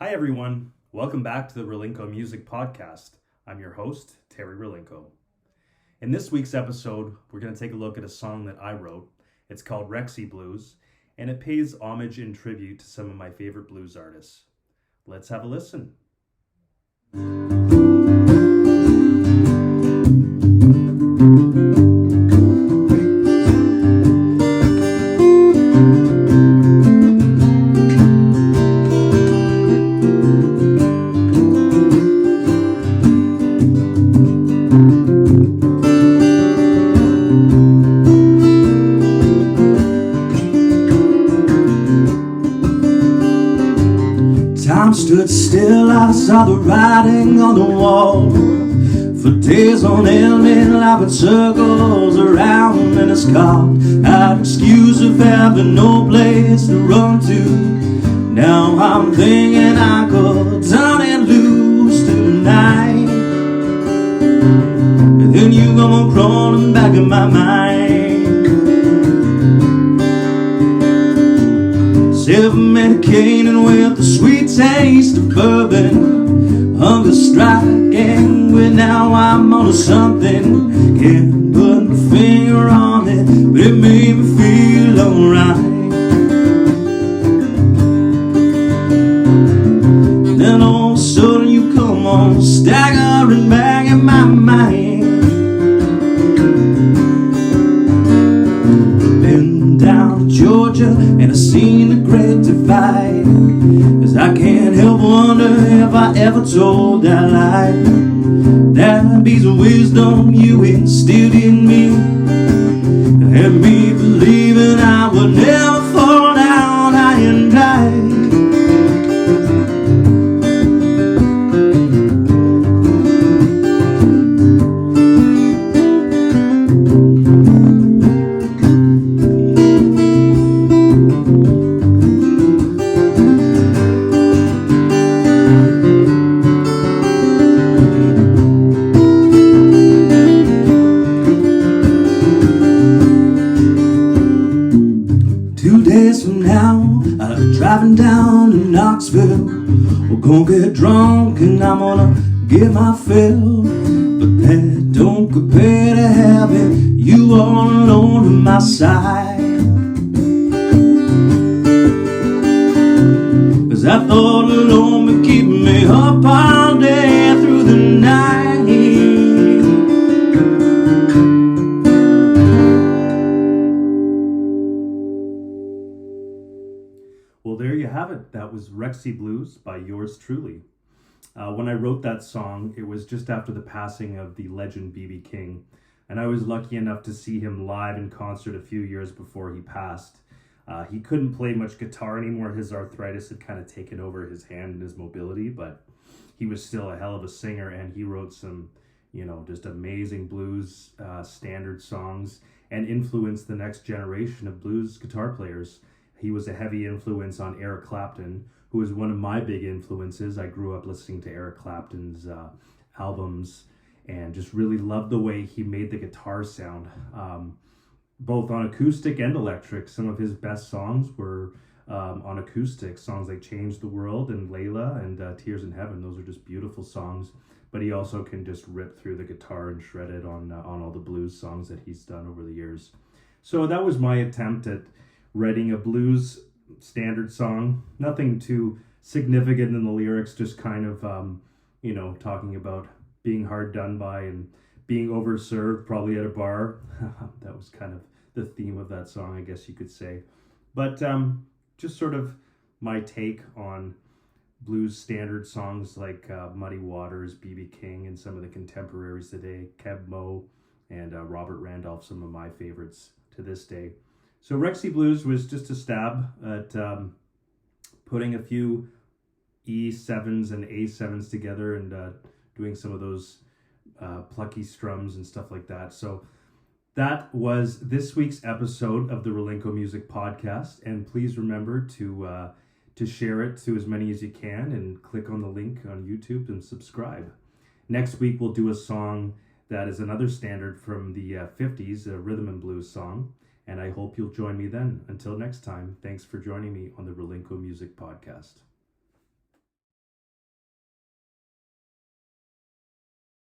Hi, everyone. Welcome back to the Relinko Music Podcast. I'm your host, Terry Relinko. In this week's episode, we're going to take a look at a song that I wrote. It's called Rexy Blues, and it pays homage and tribute to some of my favorite blues artists. Let's have a listen. Time stood still, I saw the writing on the wall. For days on end, men laughing circles around in his car. I'd excuse of having no place to run to. Now I'm thinking I could turn and lose tonight. And then you come on crawling back in my mind. Self-medicating with the sweet taste of bourbon. Hunger striking, but now I'm onto something. Can't put my finger on it, but it made me feel alright. Then all of a sudden you come on staggering back in my mind. Been down to Georgia and I seen the great divide. 'Cause I can't help wonder if I ever told that lie. That piece of wisdom you instilled in me had me believing I would never fall down high and dry. From now, I'll be driving down to Knoxville. We're gonna get drunk and I'm gonna get my fill. But that don't compare to having you all alone to my side. 'Cause I thought alone would keep me up all day through the night. Well, there you have it. That was Rexy Blues by yours truly. When I wrote that song, it was just after the passing of the legend B.B. King, and I was lucky enough to see him live in concert a few years before he passed. He couldn't play much guitar anymore. His arthritis had kind of taken over his hand and his mobility, but he was still a hell of a singer, and he wrote some, just amazing blues standard songs and influenced the next generation of blues guitar players. He was a heavy influence on Eric Clapton, who was one of my big influences. I grew up listening to Eric Clapton's albums and just really loved the way he made the guitar sound, both on acoustic and electric. Some of his best songs were on acoustic, songs like Change the World and Layla and Tears in Heaven. Those are just beautiful songs, but he also can just rip through the guitar and shred it on all the blues songs that he's done over the years. So that was my attempt at writing a blues standard song. Nothing too significant in the lyrics, just kind of, talking about being hard done by and being overserved, probably at a bar. That was kind of the theme of that song, I guess you could say. But just sort of my take on blues standard songs like Muddy Waters, B.B. King, and some of the contemporaries today, Keb Mo and Robert Randolph, some of my favorites to this day. So Rexy Blues was just a stab at putting a few E7s and A7s together and doing some of those plucky strums and stuff like that. So that was this week's episode of the Relinko Music Podcast. And please remember to share it to as many as you can and click on the link on YouTube and subscribe. Next week, we'll do a song that is another standard from the 50s, a rhythm and blues song. And I hope you'll join me then. Until next time, thanks for joining me on the Relinko Music Podcast.